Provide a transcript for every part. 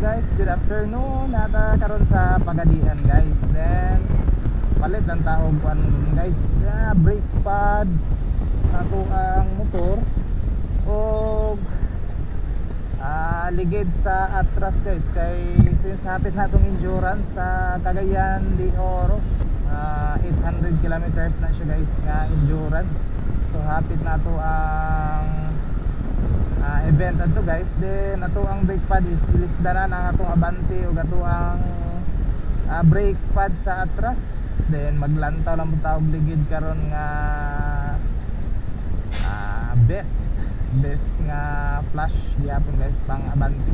guys, good afternoon. Nata karon sa Pagadian guys. Then palit ng taog kuan guys, brake pad sa tuang motor o ligid sa atras guys. Kay since hapit natong endurance sa Cagayan de Oro, 800 kilometers na siya guys nga endurance. So hapit na to ang event ato guys. Then ato ang brake pad is ilisdanan ang atong abante ug ato ang brake pad sa atras. Then maglantaw lang mo taog ligid karon nga best nga flash gyapon guys pang abante.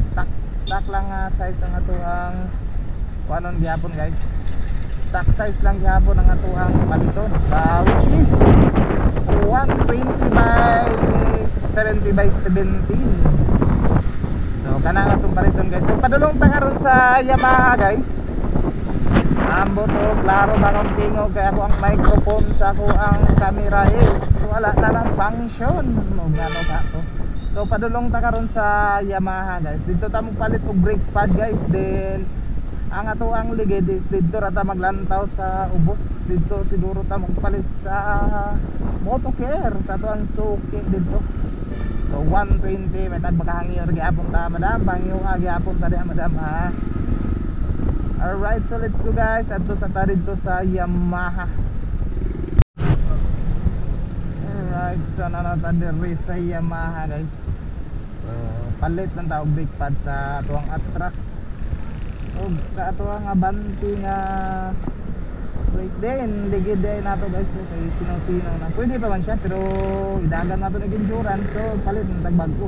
Stock lang size ang ato ang kuanon gyapon guys. Stock size lang gyapon ang ato ang paliton, which is 120 by 70 by 17. So kana atong paliton guys. So padulong ta karon sa Yamaha guys. Ambot o klaro banong tingog kay ako ang microphone sa ako ang camera is wala na lang function. Ngano ka to. So padulong ta karon sa Yamaha guys. Dito ta magpalit og brake pad guys. Then ang ato ang ligid is dito ra ta maglantaw sa ubos. Dito siguro ta magpalit sa Motocare sa ato ang suki dito. So 120 metad makahangyo gyapon ta madam. Bangyo gyapon ta di madam ha. Alright, so let's go guys. Adto sa tarid to sa Yamaha. Alright, so nanatadiri sa Yamaha guys. So palit lang tawag brake pad sa ato ang atras ug sa ato ang abante nga brake din. Ligid din nato guys. Okay, sinaw na. Pwede pa man siya pero idagan nato nag-endurance. So palit ng tagbago.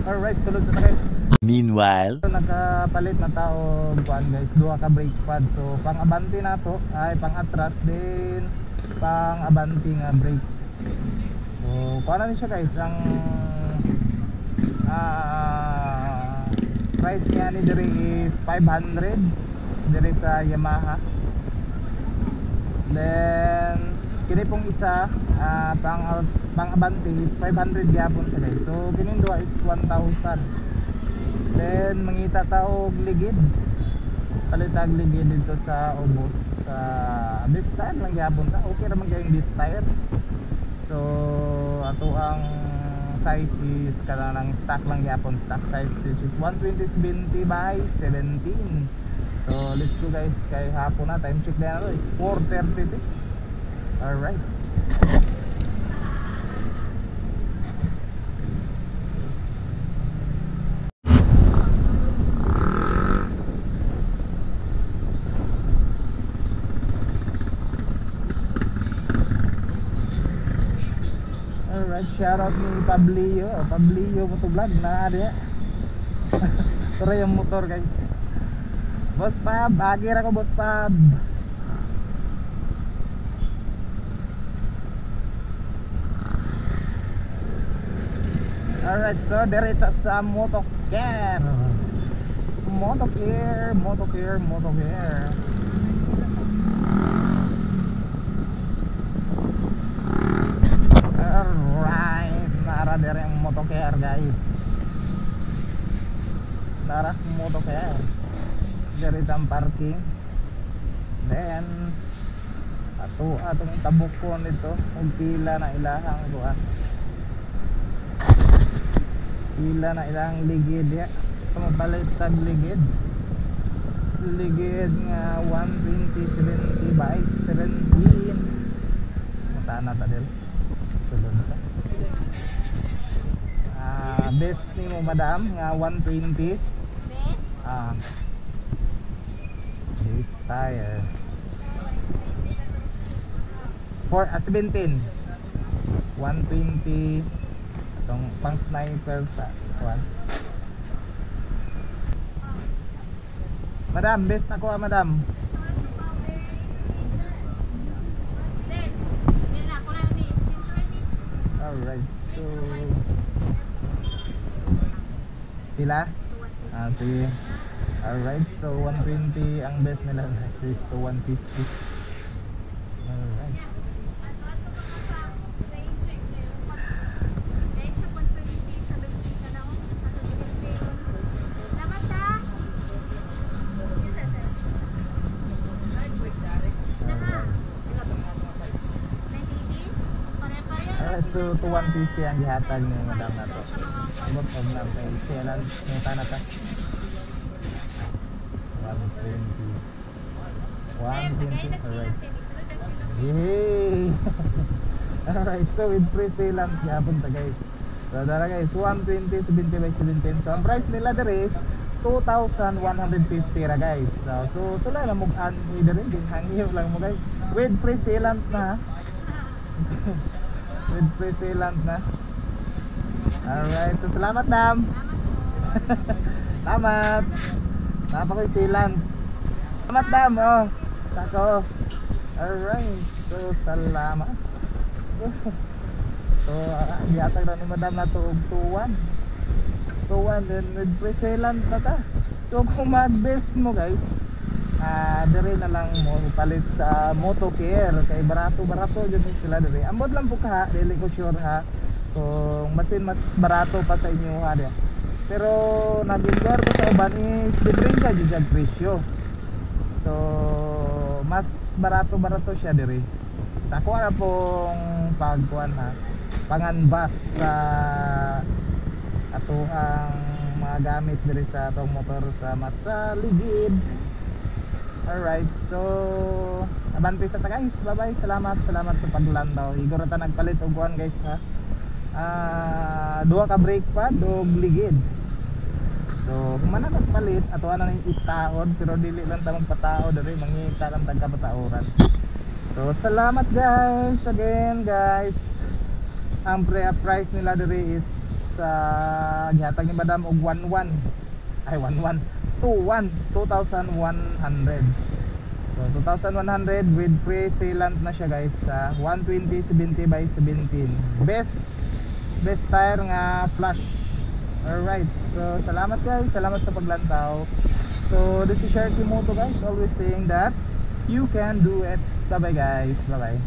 Alright, sulod sa guys. Meanwhile, nakapalit na tao kuan guys, duha ka brake pad. So pang abante na to ay pang atras din pang abante nga brake. So kuan na siya guys ang price niya ni diri is 500 diri sa Yamaha. Then kini pong isa pang abante is 500 gyapon siya guys. So kining duha is 1,000. Then mangita taog ligid, palitag ligid dito sa ubos sa this tire lang gyapon ta. Okay ra man kayong this tire. So ato ang size is kanang stock lang gyapon, stock size which is 120/70 by 17. So let's go guys, kay hapon na time check na is 4:36. Alright. Shoutout ni Pablio motovlog na dia. Tara yung motor guys. Boss Pab, agi ra ko Boss Pab. Alright, so direta sa Motocare. Alright, nara dere ang Motocare guys. Nara Motocare. Dere ang parking. Then atong tabukon nito ug pila na ilahang kuan. Pila na ilahang ligid ya. Mapalit tag ligid. Ligid nga 120/70 by 17. Mutana ta dil. Best ni mo madam nga 120. Best? Best tire for 17 120 itong pang sniper sa one. Madam, best ako madam. Alright, so sila? Sige. Alright, so 120 ang best nila is to 150. Alright. So 2,150 ang gihatag ni madam na to. Abot og na kay selan ng tanata. 120. 120. Alright. Yay! Alright, so with free sealant gyapon ta guys. So dara guys, 120 70 by 17. So ang price nila dere is 2,150 ra guys. So sula na mug-an dere din hangyo lang mo guys. With free sealant na. With free sealant na. Alright, so salamat dam. Salamat. Napakoy sealant. Salamat dam. Oh. Tako. Alright, so salamat. So giatag na ni madam na to og 2,1 then with free sealant na ta. So kung mag-best mo guys, dire na lang mo palit sa Motocare kay barato jud sila dire. Ambot lang po ka, dili ko sure ha. Kung masin mas barato pa sa inyo ha dia. Pero nag-inquire ko sa uban is diferensya jud ang presyo. So mas barato siya dire. Sa ako na pong pagkuan ha. Panganbas sa atong mga gamit dire sa atong motor sa mas ligid. Alright, so abante sa ta guys. Bye bye. Salamat sa paglandaw. Igor ta nagpalit og kuan guys ha. Duha ka brake pad og ligid. So kung man nagpalit ato ana ning itaod pero dili lang ta magpataod diri mangita lang tag kapataoran. So salamat guys again guys. Ang price nila diri is gihatag ni madam og 2,100. So 2,100 with free sealant na siya guys. 120 70 by 17. Best tire nga flash. Alright, so salamat guys, salamat sa paglantaw. So this is Sharky Moto guys, always saying that you can do it. Bye bye guys, bye bye.